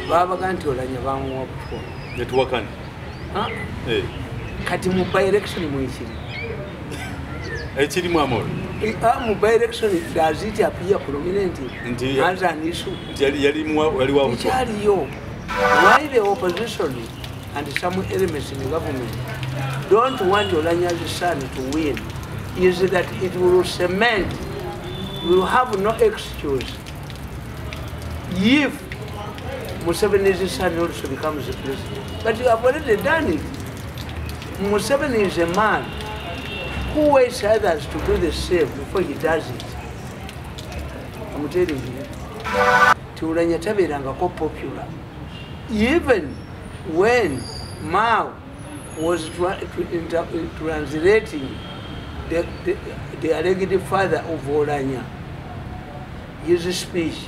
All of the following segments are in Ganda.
baba kanti olanya bamuwa butwa netuwakani kati mu by election mwekiri ekiri mu Omoro mu by election does it appear prominent as an issue yaliwa ikyaliyo why the opposition and some elements in the government don't want Olanya's son to win is that it will cement, will have no excuse if Museveni's son also becomes the president. But you have already done it. Museveni is a man who waits others to do the same before he does it. I'm telling you. Tulanya tabiranga ko popular. Even when Mao was translating the alleged father of Olanya, his speech,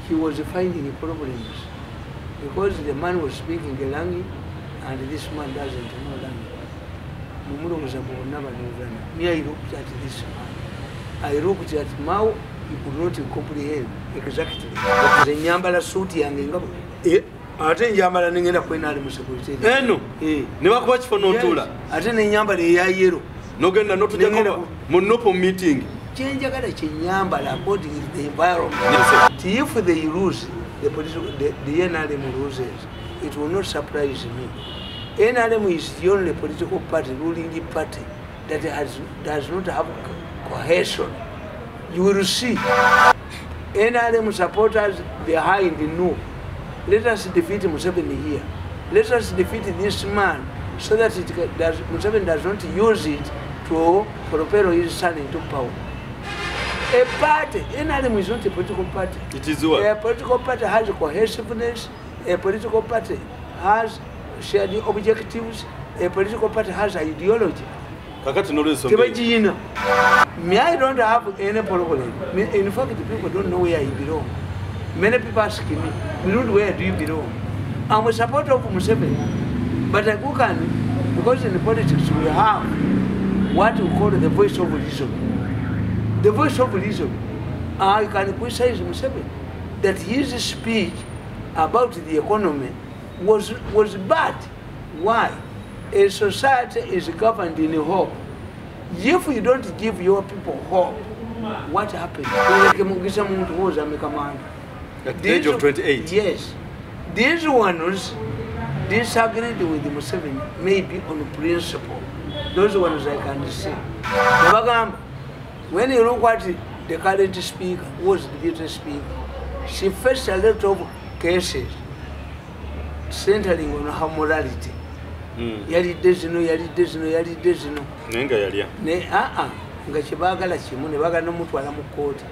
he was finding problems because the man was speaking a language and this man doesn't know language. Me, I looked at this man. I looked at Mao, he could not comprehend exactly. The Nyambala suit and ate njambala ningenda kwena ali musekurite eno ne bakuba kifo n'otuula ate n'ennyambala eya yero n'ogenda n'otujjako mu nopo meeting kyenjagala kyennyambala according to the environment. If they lose the NRM loses, it will not surprise me. NRM is the only political party, ruling party, that does not have cohesion. You will see NRM supporters behind the no. Let us defeat Museveni here. Let us defeat this man so that Museveni does not use it to propel his son into power. A party, NRM is not a political party. It is what? A political party has cohesiveness. A political party has shared objectives. A political party has ideology. Me, I don't have any problem. In fact, people don't know where I belong. Many people ask me, Mirundi, where do you belong? I'm a supporter of Museveni. But I can, because in politics we have what we call the voice of reason. The voice of reason. I can criticize Museveni that his speech about the economy was bad. Why? A society is governed in hope. If you don't give your people hope, what happens? At the age of 28? Yes. These ones disagreed with Museveni, maybe on principle. Those ones I can see. When you look at the current speaker, who was the deputy speaker, she faced a lot of cases centering on her morality. Yali desino. Nenga yalia. Nga chibagala chimu ne bagala nomutwala mu court.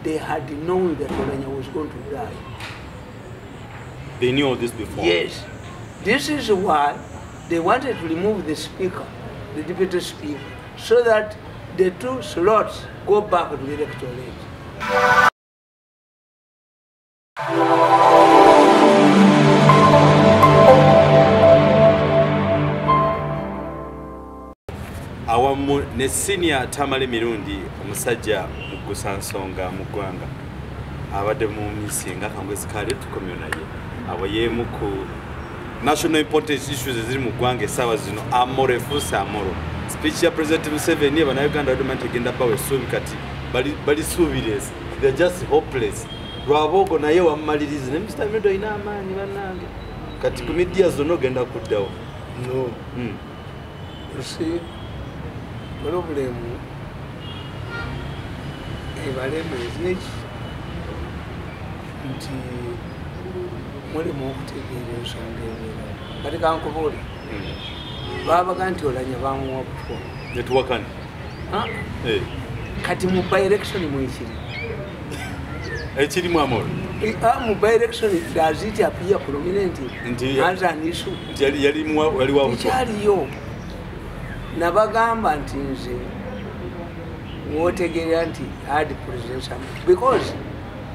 They had known that Olanya was going to die. They knew all this before? Yes. This is why they wanted to remove the speaker, the deputy speaker, so that the two slots go back to the electorate. Awamu ne senior Tamale Mirundi omusajja mugusansonga mu ggwanga abadde mu misinga kangwezi kale tukomyo naye abayemu ku national important issues eziri mu ggwanga essaawa zino Omoro efuusa Omoro speech ya President Museveni abana Uganda government egenda bawe suubi kati bali suubiresi they're just hopeless lwabogo naye wammalirize ne Mr. Medo ina amaanyi bannange kati ku media zonna ogenda kuddawo no you see problem ebalemu ezeki nti mulimu okutegeera ensonga ebeera kati kankubuuli babaga nti Olanya bamuwa butwa netuwakani kati mu by election mwekiri ekiri mu Omoro mu by election does it appear prominent as an issue nti yaliwa ikyaliyo nabagamba nti nze wotegeera nti had presidential because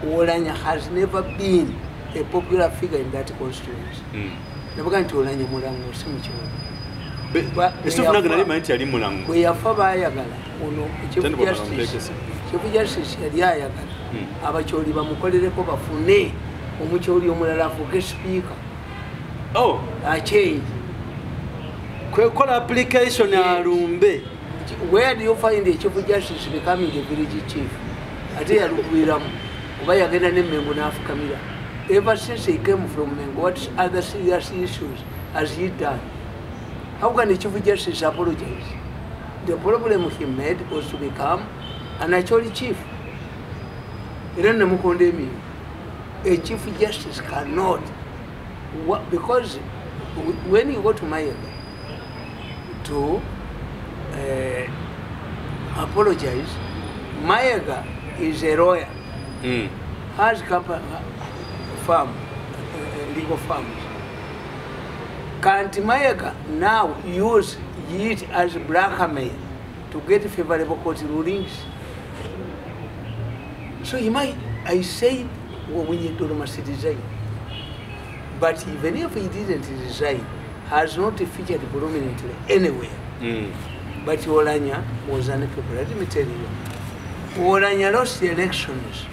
Olanya has never been a popular figure in that constituency. Nabaga nti Olanya mulango si mukibuga bwe yafa baayagala ono Chief Justice yali ayagala abakyoli bamukolereko bafune omukyoli omulala afuuke speaker. Oh, A change. kwekola application alumbe. Where do you find the chief justice becoming the village chief? Ate yalugwiramu kuba yagenda ne Mengo n'afukamira. Ever since he came from Mengo, what other serious issues has he done? How can the chief justice apologize? The problem he made was to become an actual chief. A chief justice cannot, because when you go to Mayega to apologize, Mayega is a lawyer, has farm, legal farms. Can't Mayega now use it as blackmail to get favorable court rulings? So I say when you do must resign. But even if he didn't resign, has not featured prominently anywhere. But Olanya was unpopular. Let me tell you. Olanya lost the elections.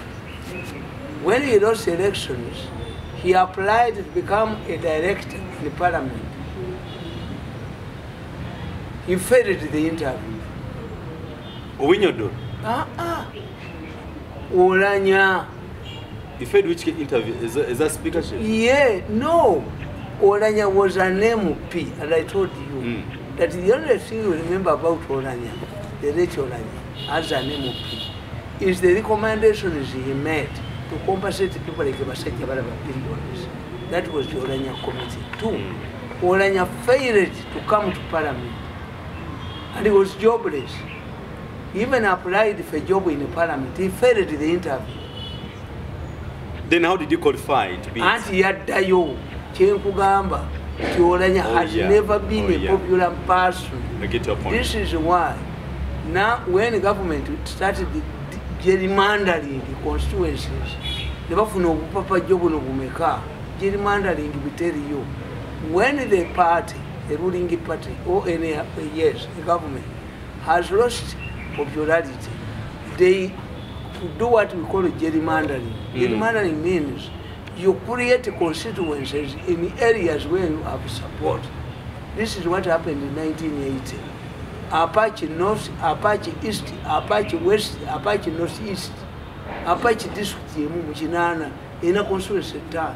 When he lost the elections, he applied to become a director in the parliament. He failed the interview. Owinyodo? Olanya. He failed which interview? Is that speakership? Yeah, no. Olanya was an MP, and I told you that the only thing you remember about Olanya, the late Olanya, as an MP, is the recommendations he made to compensate people like Basaki billions. That was the Olanya committee. 2. Olanya failed to come to parliament, and he was jobless. He even applied for a job in the parliament. He failed the interview. Then how did you qualify to be? Anti yaddayo kyenkugamba Olanya has never been a popular person. I get your point. This is why now when the government started gerrymandering the constituencies, they bafuna obupapa jobo nobumeka. Gerrymandering biteriyo. When the party, the ruling party, or any the government has lost popularity, they do what we call gerrymandering. Gerrymandering means you create constituencies in areas where you have support. This is what happened in 1980. Apache North, Apache East, Apache West, Apache Northeast, Apache District yemu muchinana ina constituency ta.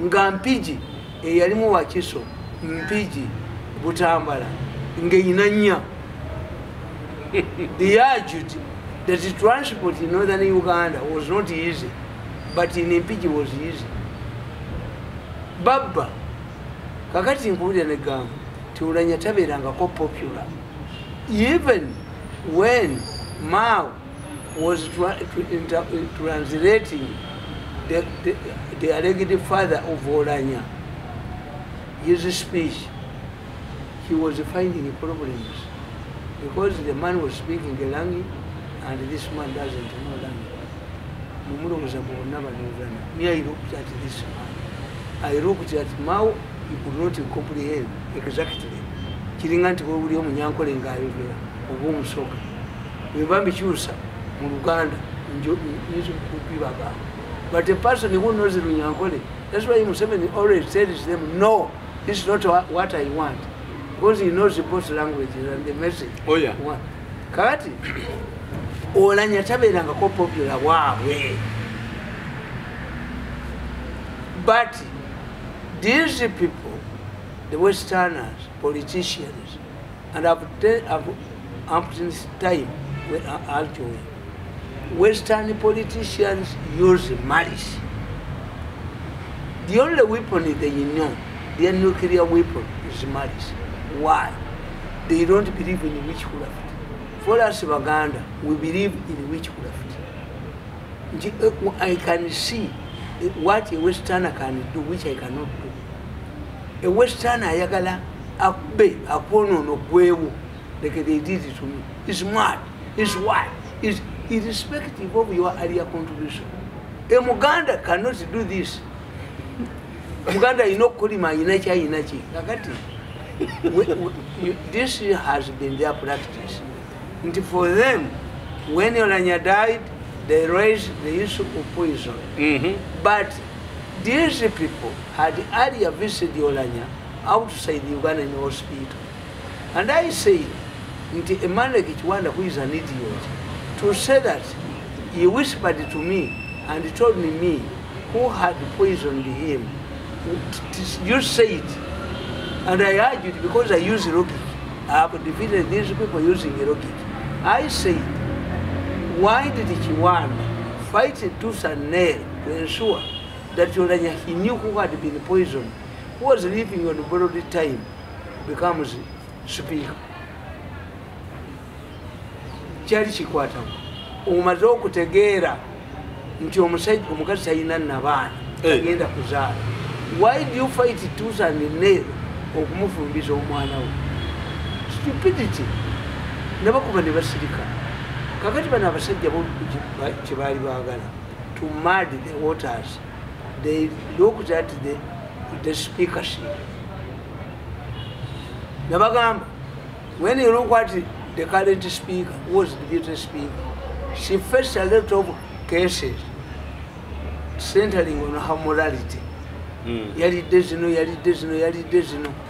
Nga Mpiji eyalimu Wakiso, Mpiji, Butambala, nge inanya. They argued that the transport in northern Uganda was not easy, but in Mpiji was easy. Baba, kakati nkubulira ne gamba, Olanya tabeeranga ko popular. Even when Mao was translating the alleged father of Olanya, his speech, he was finding problems because the man was speaking a language and this man doesn't know language. Me, I looked at this man. I looked at Mao, he could not comprehend exactly. Kiringanti kwa uli omunyankole ngayogera obumusooka webambi kyusa mu Uganda njo kubibaga. But a person who knows the Runyankole, that's why Museveni always tells them, no, this is not what I want. Because he knows both languages and the message. Oh yeah. Kati Olanya tabeeranga ko popular waabwe. But these people, the Westerners, politicians, and I've this time with actually Western politicians use malice. The only weapon they know, their nuclear weapon, is malice. Why? They don't believe in witchcraft. For us, Uganda, we believe in witchcraft. I can see what a Westerner can do, which I cannot do. A Westerner, ayagala akube akono no gwewo, like they did it to me. It's mad. It's what? It's irrespective of your area contribution. A Muganda cannot do this. Muganda kulima inachi. This has been their practice. And for them, when Olanya died, they raised the issue of poison. But These people had earlier visited Olanya outside the Ugandan hospital. And I said, a man like Kichwanda, who is an idiot, to say that he whispered to me and told me who had poisoned him. You say it. And I argued because I use rocket. I have defeated these people using a rocket. I said, why did Kichwanda fight tooth and nail to ensure that Olanya, he knew who had been poisoned, who was living on borrowed time, becomes speaker? Kyali kikwatamu omaze okutegeera nti omusajja omukazi talina nabaana agenda kuzaala. Why do you fight tooth and nail okumufumbiza omwana we? Stupidity. Nabakuba ne basirika. Kakati bano abasajja kye baali baagala to mud the waters. They looked at the speakership. Nabagamba, when you look at the current speaker, who was the deputy speaker, she faced a lot of cases centering on her morality. Yalidde zino.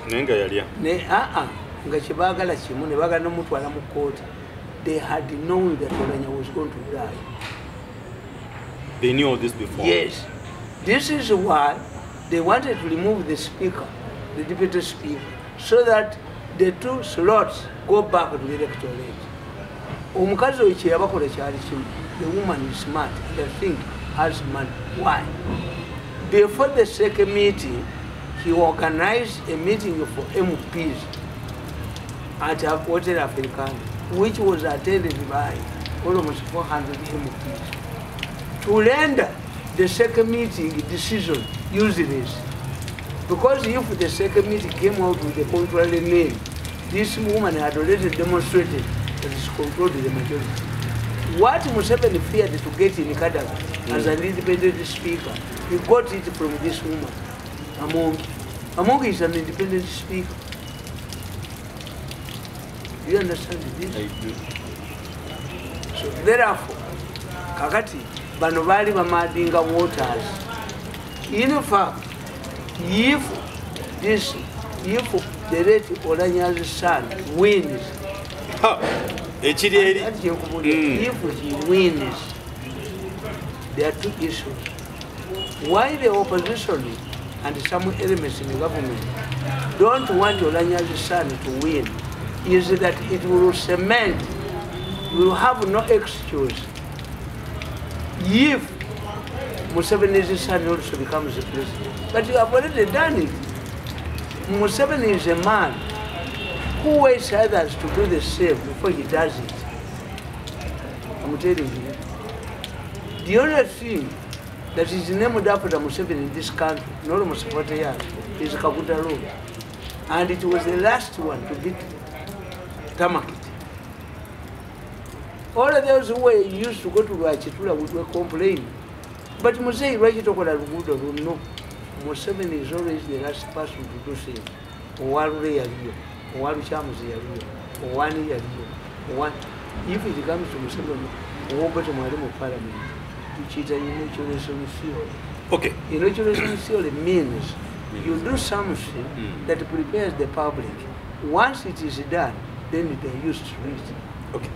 Nenga yalya. Nga kye baagala kimu ne baagala n'omutwala mu kkooti. They had known that Olanya was going to die. They knew all this before? Yes. This is why they wanted to remove the speaker, the deputy speaker, so that the two slots go back to the electorate. Omukazi oyo kye yabakola kyali kimu. The woman is smart and I think has money. Why? Before the second meeting, he organized a meeting for MPs at Hotel Africana, which was attended by almost 400 MPs. To render the second meeting decision useless. Because if the second meeting came out with a contrary name, this woman had already demonstrated that she controlled the majority. What Museveni feared to get in Kadaga as an independent speaker, he got it from this woman, Amongi is an independent speaker. Do you understand this? I do. So therefore, kakati bano bali bamadinga waters. In fact, if the late Olanya's son wins, if he wins, there are two issues. Why the opposition and some elements in the government don't want Olanya's son to win is that it will cement, will have no excuse if Museveni's son also becomes the president. But you have already done it. Museveni is a man who waits others to do the same before he does it. I'm telling you. The only thing that is named after Museveni in this country, not almost 40 years, is Kaguta Road. And it was the last one to beat Tamakit. All of those who used to go to Rachitula were complaining. But Museveni, Rachitokola Rugudo, no. Museveni is always the last person to do things. Owaru yaliyo, Owaru Chamuzi yaliyo, Owani yaliyo, if it comes to Museveni, Owoba to Madam of Parliament, to cheat and inauguration theory. Okay. Inauguration theory means you do something that prepares the public. Once it is done, then they are used to it. Okay.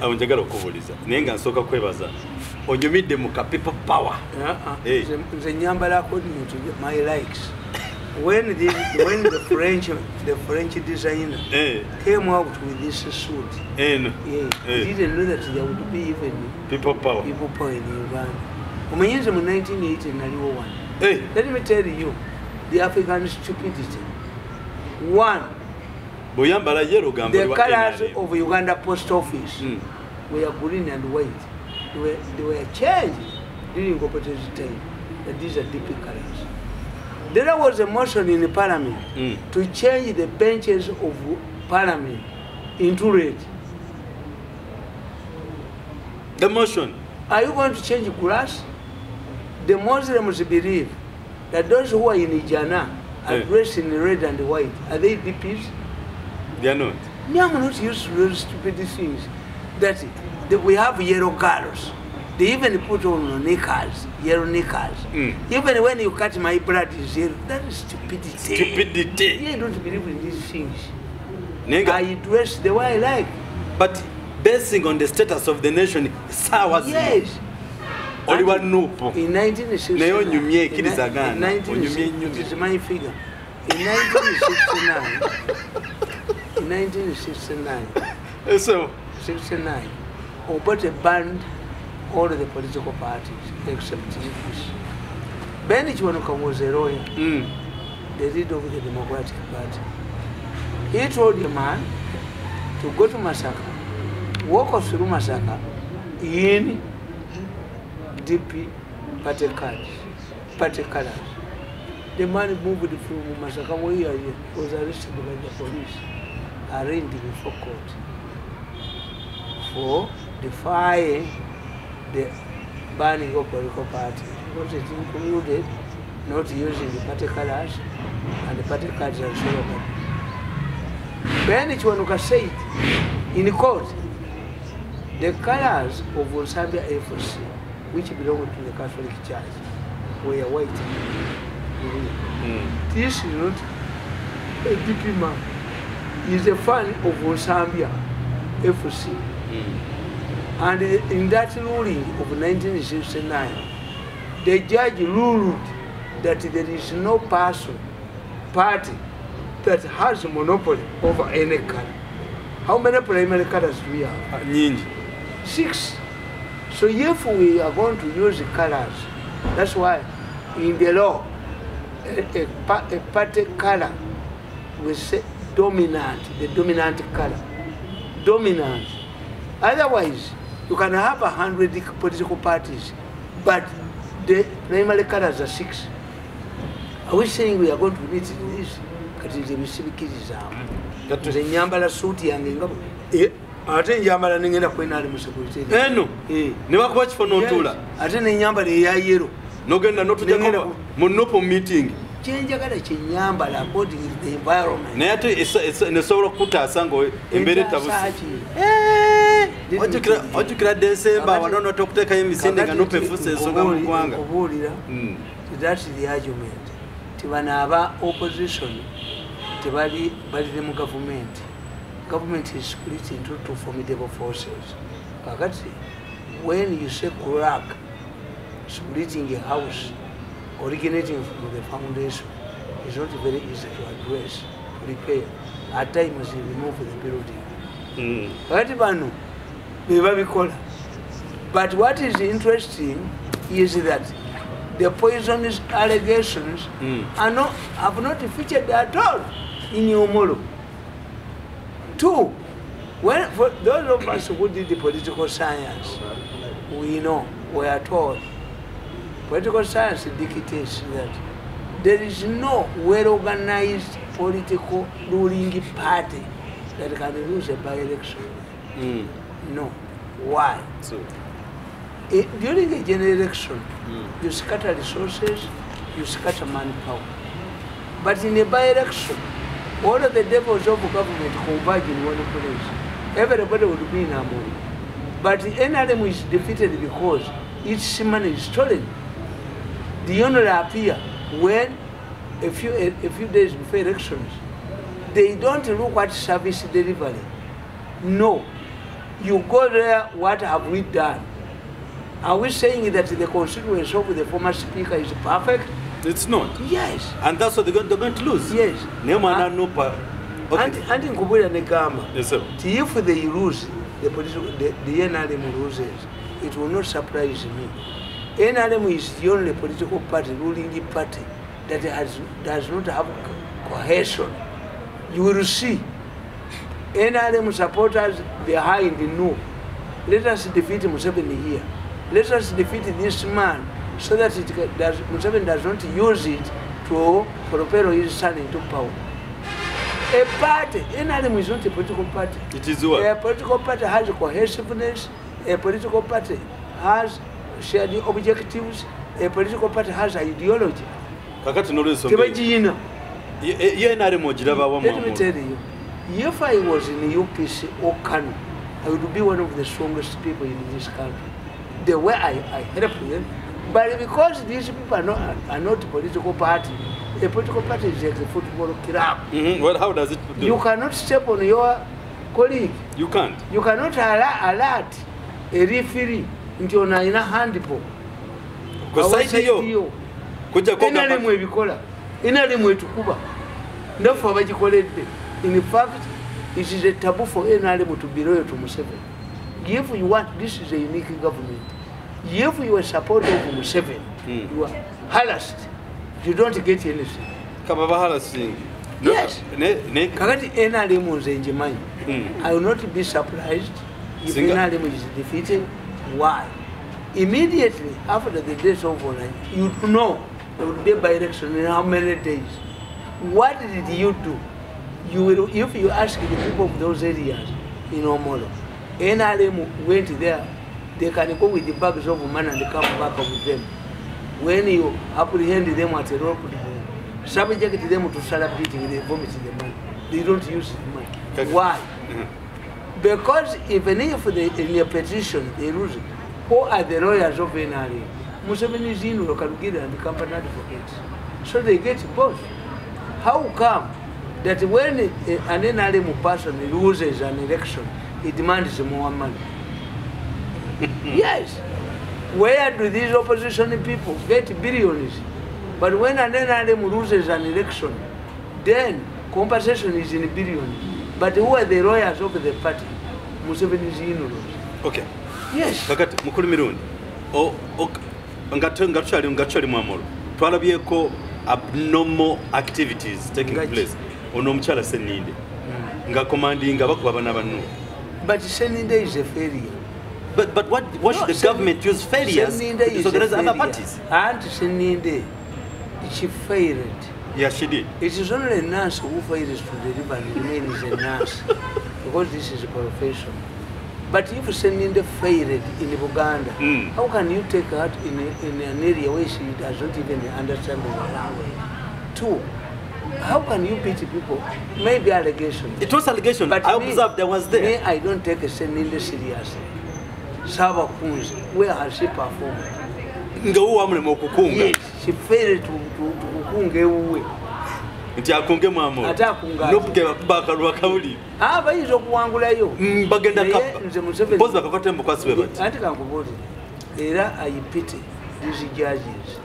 Awonjagala okubuuliza naye nga nsooka kwebaza onyumidde mu ka people power. Nze nyambala according to my likes. When the French designer came out with this suit, he didn't know that there would be even people power in Uganda. Umenyenze in 1980 naliwo one. Let me tell you, the African stupidity. One, the colors of Uganda post office were green and white. They were changed during competitive time. That these are deep colors. There was a motion in the parliament to change the benches of parliament into red. The motion? Are you going to change grass? The Muslims believe that those who are in Ijana are dressed in red and white. Are they DPs? They are not. No, I'm not used to those stupid things. That we have yellow colors. They even put on knickers, yellow knickers. Even when you cut my blood is yellow, that is stupidity. Stupidity. Yeah, I don't believe in these things. I dress the way I like. But basing on the status of the nation, yes. Only one no. In 1969, it is my figure. In 1969, so 69, Obote banned all of the political parties except UPC. Benny Chiwanuka was a lawyer, the leader of the Democratic Party. He told the man to go to Masaka, walk through Masaka in DP party colors. The man moved from Masaka, where he was arrested by the police, arraigned before court for defying the banning of political parties, because it included not using the party colors and the party cards and slogan. Benny Chiwanuka said in court, the colors of Zambia FLC, which belonged to the Catholic Church, were white. This is not a DP man. He's a fan of Zambia FLC. And in that ruling of 1969, the judge ruled that there is no party that has a monopoly over any color. How many primary colors do we have? 6. So if we are going to use the colors, that's why in the law, a party color will say dominant, the dominant color. Dominant. Otherwise, you can have 100 political parties, but the primary colors are 6. Are we saying we are going to meet this? Because we see kids the Nyambala suit and I think Yamala Ningana Queen Security. No, never watch for no Tula. I think Nyambala Yayero. No Ganda not to the Monopo meeting. Change Nyambala according to the environment. Nato is in the Soro Kuta Sango embedded. What you could December, I don't know to take him sending an open foot and so that's the argument. Tivanava opposition, Tivali Badidem government. Government is split into 2 formidable forces. When you say crack, splitting a house, originating from the foundation, is not very easy to address, to repair. At times, you remove the building. But what is interesting is that the poisonous allegations have not featured at all in Omoro. 2, for those of us who did the political science, we know, we are told, political science dictates that there is no well-organized political ruling party that can lose a by-election. No. Why? During a general election, you scatter resources, you scatter manpower. But in a by-election, all of the devils of government converge in one place. Everybody would be in harmony. But the NRM is defeated because its money is stolen. The only appear when a few days before elections, they don't look at service delivery. No. You go there, what have we done? Are we saying that the constituency of the former speaker is perfect? It's not. Yes. And that's what they're going to lose. Yes. And in Kubura Negama, yes, sir. If they lose, the NRM loses, it will not surprise me. NRM is the only political party, ruling party, that does not have cohesion. You will see NRM supporters behind the no. Let us defeat Museveni here. Let us defeat this man so that Museveni does not use it to propel his son into power. A party, NRM is not a political party. It is what? A political party has cohesiveness. A political party has shared objectives. A political party has ideology. Let me tell you, if I was in the UPC or Kano, I would be one of the strongest people in this country. the way I help them. But because these people are not political party, a political party is like a football club. Well, how does it do? You cannot step on your colleague. You can't. You cannot alert a referee into a handball. Because you in fact, it is a taboo for NRM to be loyal to Museveni. If you want, this is a unique government. If you are supporter of Museveni, you are harassed. You don't get anything. Yes. I will not be surprised if NRM is defeated. Why? Immediately after the days of online, you know there will be a by-election in how many days. What did you do? You will, if you ask the people of those areas in Omoro, NRM went there, they can go with the bags of money and come back with them. When you apprehend them at a rope, subject them to celebrating, they vomit the money. They don't use the money. Why? Because even if in your petition they lose, who are the lawyers of NRM? Museveni is in Lokalugida and the company advocates. So they get both. How come that when an NRM person loses an election, he demands more money? Yes. Where do these opposition people get billions? But when an NRM loses an election, then compensation is in billions. But who are the lawyers of the party? Museveni is in. Okay. Yes. Kakati Mukulu Mirundi. Ngachali Omoro. Twalabyeko abnormal activities taking place. Ono mchala seninde. Nga commanding abakuba bana banu. But seninde is a failure. But what should the government use failures so there is other parties? And seninde, she failed. Yes, she did. It is only a nurse who fails to deliver and remains a nurse because this is a profession. But if Seninde failed in Uganda, how can you take her in an area where she does not even understand the language? Two, how can you beat people? Maybe allegation. It was allegation, but I observed there was there. Me, I don't take a Seninde seriously. Saba Kunzi, where has she performed? Yes, she failed to kukunge uwe. Nti akunge mwamo. Atakunga. Nobuke bakalwa kawuli. Bayizo kuwangulayo. Bagenda kapa. Pose bakakwata mbo kwasibe bati. Ati kankuboti. Era I pity these judges.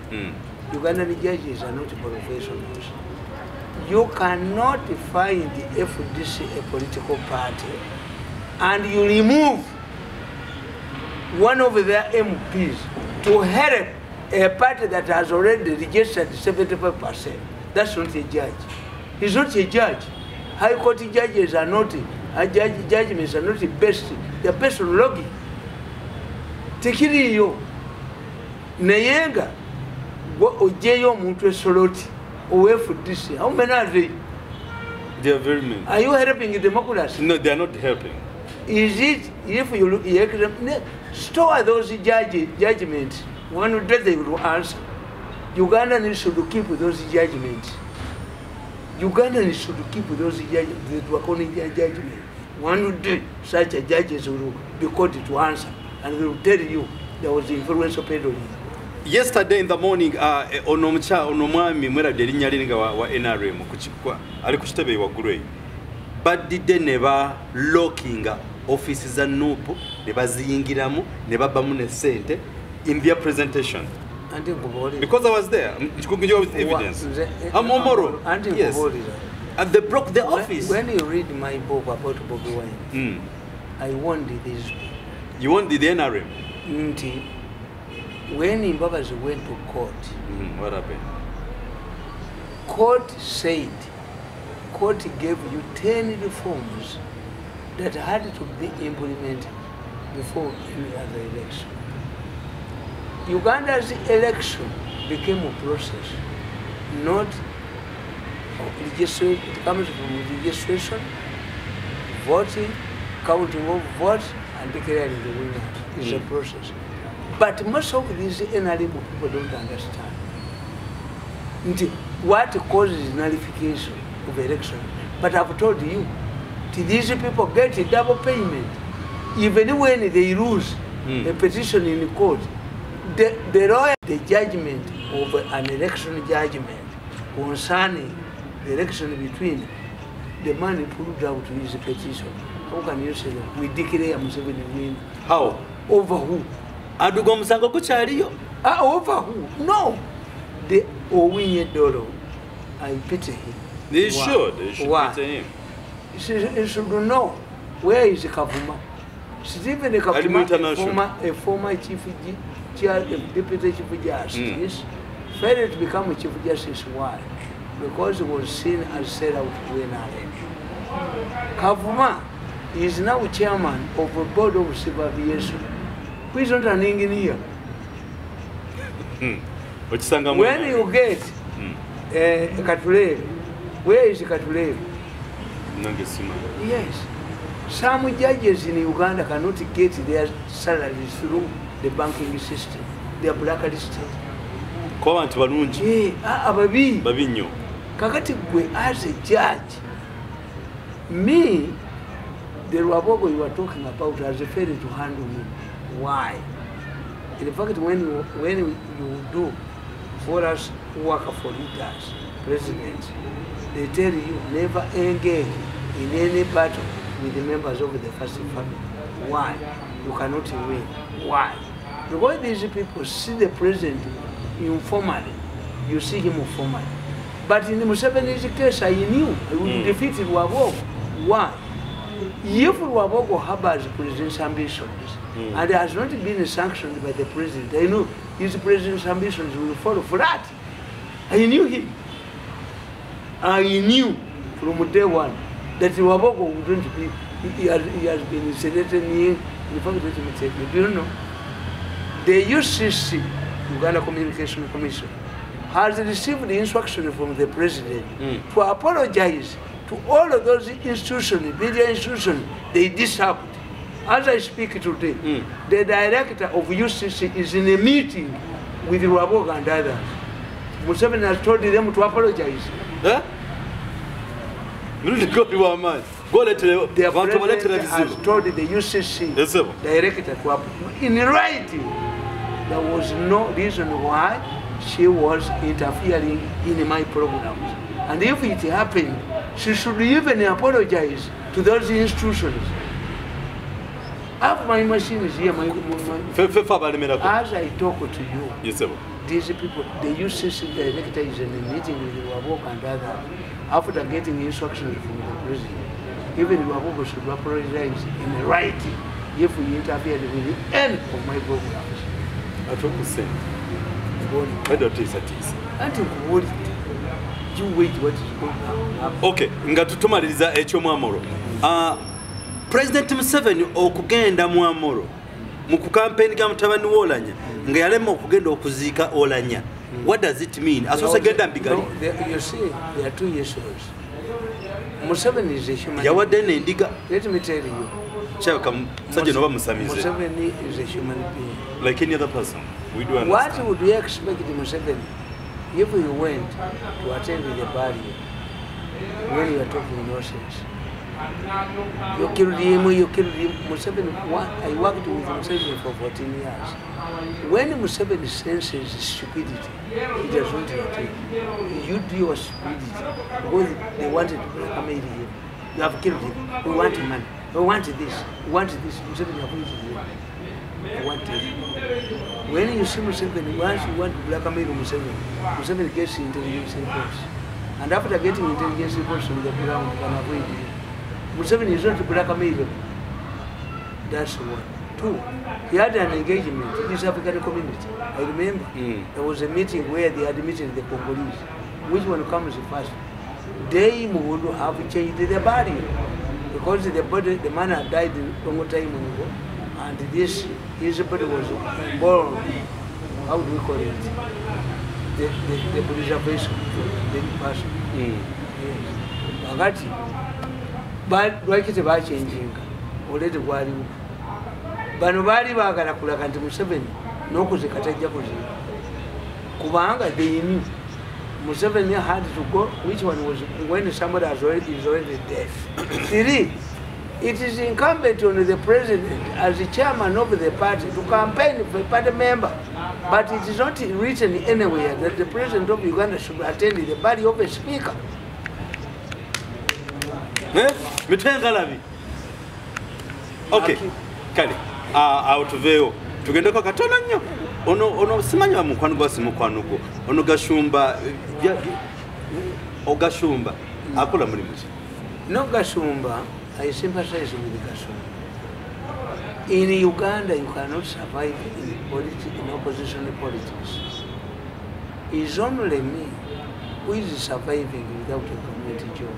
Ugandan judges are not professionals. You cannot find the FDC a political party and you remove one of their MPs to help a party that has already registered 75%. That's not a judge. He's not a judge. High court judges are not, judgments are not based. They're based on logic. Tekiriyo. Nayenga. Ojeyo muntu esoloti. OFDC. How many are they? They are very many. Are you helping democracy? No, they are not helping. Is it, if you look, store those judgments. One day they will answer. Ugandans should keep those judgments. Ugandans should keep those judgments. They were calling their judgment. One day, such a judges will be called to answer, and they will tell you there was influence of pedophily. Yesterday in the morning, onomwami mwera delinya linga wa NRM kuchikwa ali kuchitebe wa gurei. But did they never locking offices za nupu ne baziyingiramu ne babamu ne sente in their presentation? Because I was there, with evidence. I'm Omoro. Yes. And they broke the office. When you read my book about Bobby Wine, I warned this. You warned the NRM? When Imbabazi went to court, what happened? Court said, court gave you 10 reforms that had to be implemented before any other election. Uganda's election became a process, not registration. It comes from registration, voting, counting of votes, and declaring the winner. It's a process. But most of these NRM people don't understand. What causes nullification of election? But I've told you, these people get a double payment. Even when they lose, a petition in court. The lawyer, the judgment of an election judgment concerning the election between the man who proved out his petition. How can you say that? We declare Museveni win. How? Over who? Adugo musango kuchaliyo. Over who? No. The Owinye Dolo. I pity him. They should pity him. He should know where is Kavuma. Stephen Kavuma, a former chief deputy chief justice, failed to become a chief justice. Why? Because he was seen as set out to win. Kavuma is now chairman of a board of civil aviation. Who is not an engineer? When you get Katuleve, where is Katuleve? Yes. Some judges in Uganda cannot get their salaries through the banking system. They are blacklisted. Babinyo. Kakati as a judge, me, the Rwabogo you are talking about has failed to handle me. Why? In fact, when you do for us work for leaders, presidents, they tell you never engage in any battle with the members of the first family. Why? You cannot win. Why? Because these people see the president informally, you see him formally. But in the Museveni's case, I knew I would defeat Rwabogo. Why? If Rwabogo harbors president's ambitions and has not been sanctioned by the president, I know his president's ambitions will fall flat. I knew him. I knew from day one that Rwabogo wouldn't be, he has been selected in fact, let me take you. Do you know? The UCC, Uganda Communication Commission, has received the instruction from the president to apologize to all of those institutions, media institutions, they disabled. As I speak today, the director of UCC is in a meeting with Rwabogo and others. Museveni has told them to apologize. Huh? The president has told the UCC director to apologize. In writing, there was no reason why she was interfering in my programs. And if it happened, she should even apologize to those institutions. I have my machines here, as I talk to you, yes, these people, the UCC director is in a meeting with Rwabogo and others after getting instructions from the president. Even Rwabogo should apologize in writing if we interfered with the end of my programs. I talk to say, why don't you say this? You wait what is going on. Okay, ngatutumaliriza ekyo Omoro. President Museveni okugenda mu Omoro mu kukampeni ga mutabani Wolanya nga yalema okugenda okuziika Olanya. What does it mean? Asose genda mbigali. You see, there are two issues. Museveni is a human. Yawadde n'endiga. Let me tell you. Chaka Museveni noba musamize. Museveni is a human being. Like any other person. We do understand. What would you expect Museveni if you went to attend the burial when you are talking nonsense? You killed him, Museveni. I worked with Museveni for 14 years. When Museveni senses stupidity, he does not take. You do your stupidity because they wanted to blackmail him. You have killed him. We want money. We want this. We want this. Museveni appointed him. I want it. When you see Museveni, once you want to blackmail Museveni, Museveni gets intelligence reports. And after getting intelligence reports from the ground, you can avoid it. Museveni is not to blackmail him. That's one. Two, he had an engagement in this African community. I remember there was a meeting where they admitted the Congolese. Which one comes first? They would have changed their body because the man had died a long time ago. And his body was born, how do we call it? The preservation of the person. Yes. But why is it changing? Already worry. Banubali bagala kulaga nti Museveni n'okuzika tajja kuzika. Kubanga they knew Museveni had to go. Which one was when somebody is already dead? Three. It is incumbent on the president as the chairman of the party to campaign for a party member. But it is not written anywhere that the president of Uganda should attend the body of a speaker. Okay, kale. Out of veyo. Tugenda kwa katono nnyo. Ono simanyi mukwano gwa simukwano gwo. Ono Gashumba Ogashumba akola mulimu ki? No Gashumba, I sympathize with Gashumba. In Uganda, you cannot survive in opposition politics. It's only me who is surviving without a community job.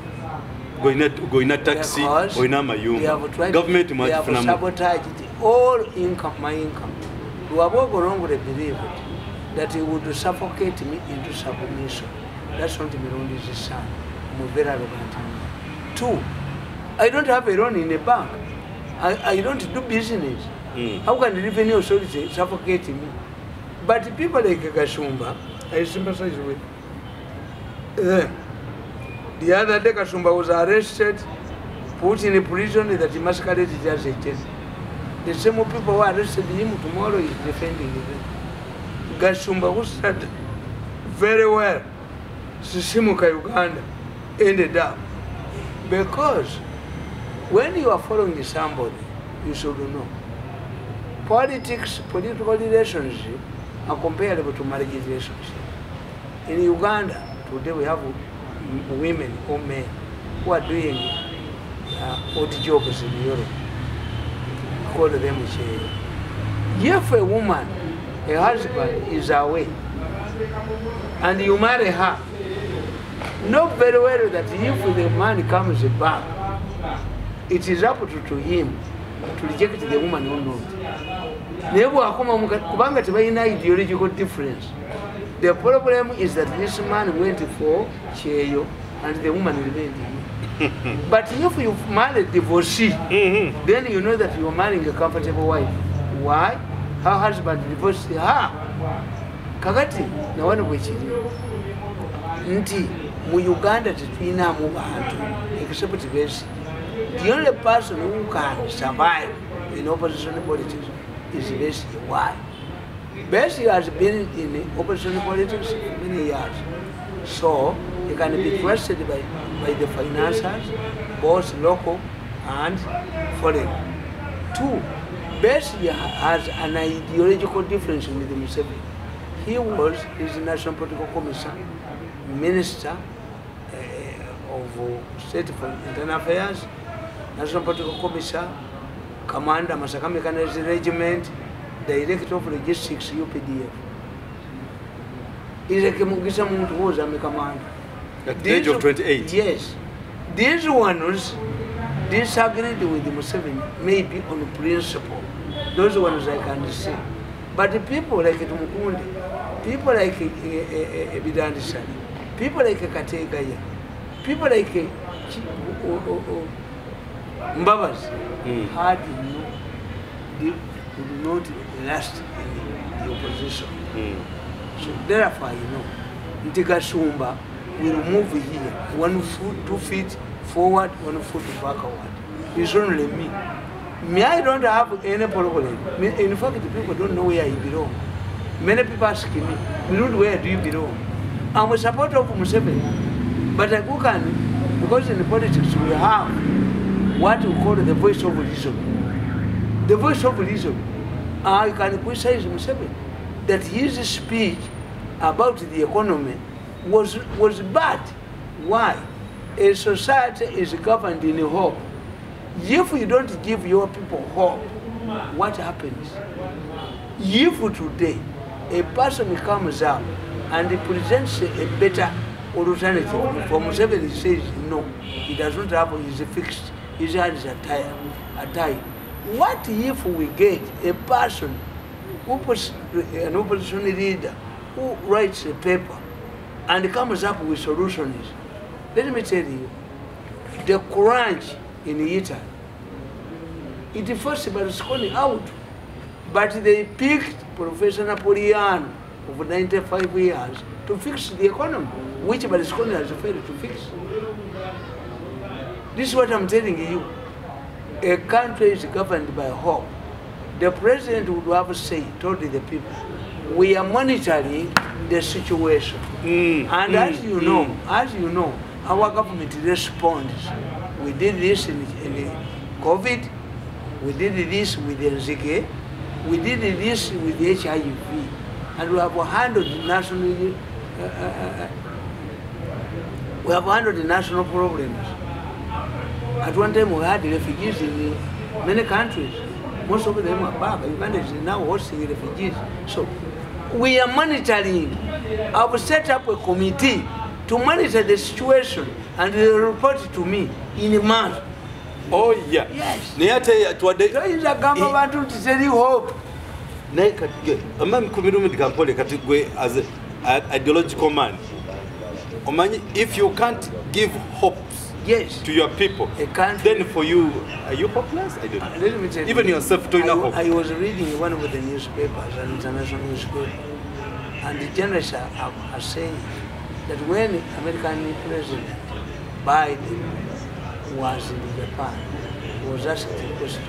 Going to taxi, going to Mayuma. Government they have sabotaged all income, my income. Luabogo wrongly believed that he would suffocate me into submission. That's not Mirundi's son. I'm very arrogant. 2, I don't have a loan in a bank. I don't do business. How can the revenue authority suffocate me? But people like Gashumba, I sympathize with. The other day, Gashumba was arrested, put in a prison that he masqueraded as a test. The same people who arrested him tomorrow is defending him. Gashumba, who started very well, Sisimuka Uganda, ended up. Because when you are following somebody, you should know. Politics, political relationship are comparable to marriage relationship. In Uganda, today we have women or men who are doing odd jobs in Europe. Call them share. If a woman, a husband is away, and you marry her, know very well that if the man comes back, it is up to him to reject the woman or not. Ideological difference. The problem is that this man went for Cheyo and the woman remained here. But if you marry a divorcee, then you know that you are marrying a comfortable wife. Why? Her husband divorced her. Kakati, na wano kwechiri. Nti, mu Uganda titwina mu bantu, except Besigye. The only person who can survive in opposition politics is Besigye. Why? Besigye has been in opposition politics for many years. So, he can be trusted by the financiers, both local and foreign. 2, Besigye has an ideological difference with Museveni. He was his National Political Commission, Minister of State for Internal Affairs, National Political Commission, Commander, Masaka Mechanized Regiment, Director of Logistics, UPDF. He's a Mugisa Muntu who was a commander. At the age of 28? Yes. These ones disagreed with Museveni, maybe on principle. Those ones I can see. But the people like Tumukunde, people like Bidandisani, people like Kategaya, people like Mbabas had they could not last in the opposition. So therefore, Ntigashumba will move here, 1 foot, 2 feet forward, 1 foot backward. It's only me. Me, I don't have any problem. In fact, the people don't know where I belong. Many people ask me, where do you belong? I'm a supporter of Museveni. But I can, because in politics we have what we call the voice of reason. The voice of reason. I can criticize Museveni that his speech about the economy was bad. Why? A society is governed in hope. If you don't give your people hope, what happens? If today a person comes up and presents a better alternative, for Museveni says no, he does not have, he's fixed, his hands are tied. What if we get a person who puts an opposition leader who writes a paper and comes up with solutions? Let me tell you, the crunch in Italy, it forced Berlusconi out, but they picked Professor Napoleon of 95 years to fix the economy, which Berlusconi has failed to fix. This is what I'm telling you. a country is governed by hope. The president would have told the people, we are monitoring the situation. And as you know, our government responds. We did this in COVID, we did this with the NZK, we did this with the HIV, and we have handled the national problems. At one time we had refugees in many countries. Most of them are back. Uganda is now hosting refugees. So we are monitoring. I've set up a committee to monitor the situation, and they report to me in a month. Oh yeah. Yes. So is a government to tell you hope. As an ideological man, if you can't give hope to your people, then for you, are you hopeless? I don't know. Let me tell you, even yourself doing hope. I was reading one of the newspapers, an international newspaper, and the journalists are saying that when American President Biden was in Japan, he was asked the question,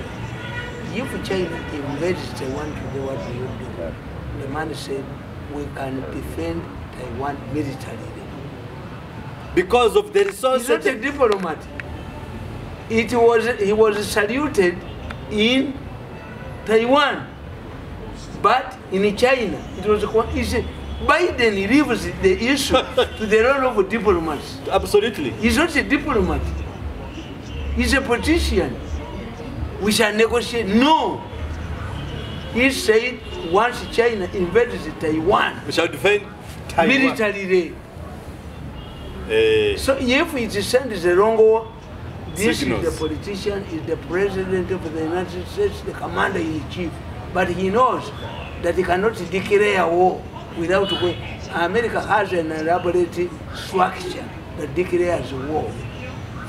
if China invades Taiwan today, what do you do? The man said, we can defend Taiwan militarily. Because of the resources. He's not a diplomat. He was saluted in Taiwan, but in China, it was Biden leaves the issue to the role of diplomats. Absolutely. He's not a diplomat. He's a politician. We shall negotiate. No. He said once China invades Taiwan, we shall defend Taiwan militarily. So if it sends the wrong one, this is the politician, is the president of the United States, the commander-in-chief. But he knows that he cannot declare war without going. America has an elaborate structure that declares war.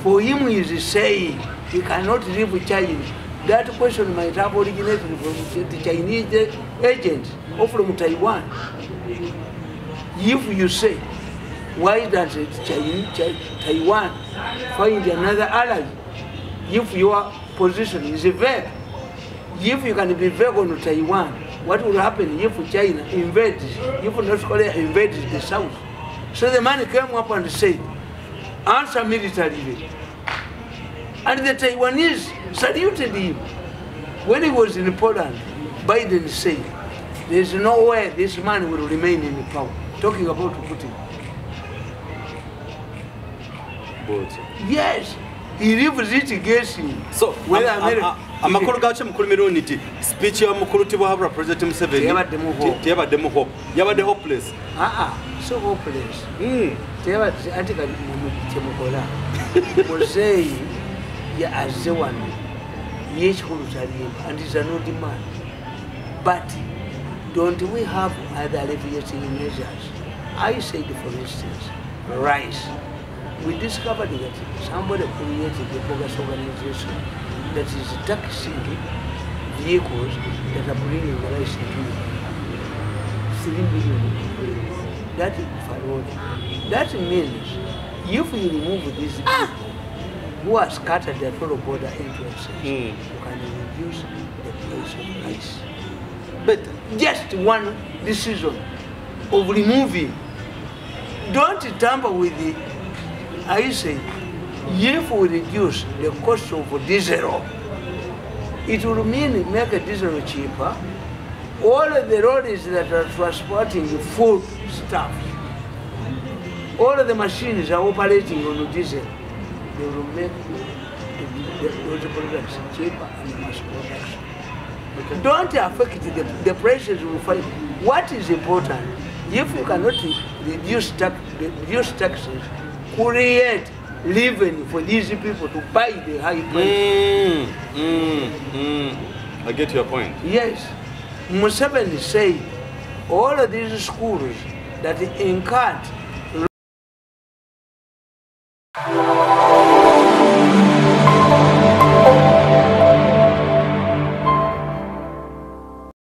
For him, he is saying he cannot leave China. That question might have originated from the Chinese agents or from Taiwan. If you say, why does Taiwan find another ally? If your position is vague, if you can be vague on Taiwan, what will happen if China invades, if North Korea invades the South? So the man came up and said, answer militarily. And the Taiwanese saluted him. When he was in Poland, Biden said, there's no way this man will remain in power. Talking about Putin. Yes, he leaves it guessing. So, amakuru gache mukuru Mirundi speech ya mukuru tibwa President Museveni tebadde hope yabadde hopeless. So hopeless. Teba atika chemukola. Mosei ya azewano yechikulu chalimba and is an old man. But don't we have other alleviating measures? I said, for instance, rice. We discovered that somebody created a bogus organization that is taxing vehicles that are bringing the rice into Uganda. 3 billion. That is fraud. That means if we remove these people who are scattered at all border entrances, you can reduce the price of rice. But just one decision of removing. Don't tamper with the, I say, if we reduce the cost of diesel, it will mean make a diesel cheaper. All of the lorries that are transporting food stuff, all of the machines are operating on diesel. They will make those products cheaper and mass production. Don't affect the prices will find. What is important? If you cannot reduce taxes, create living for these people to buy the high price. I get your point. Yes. Museveni said all of these schools that incurred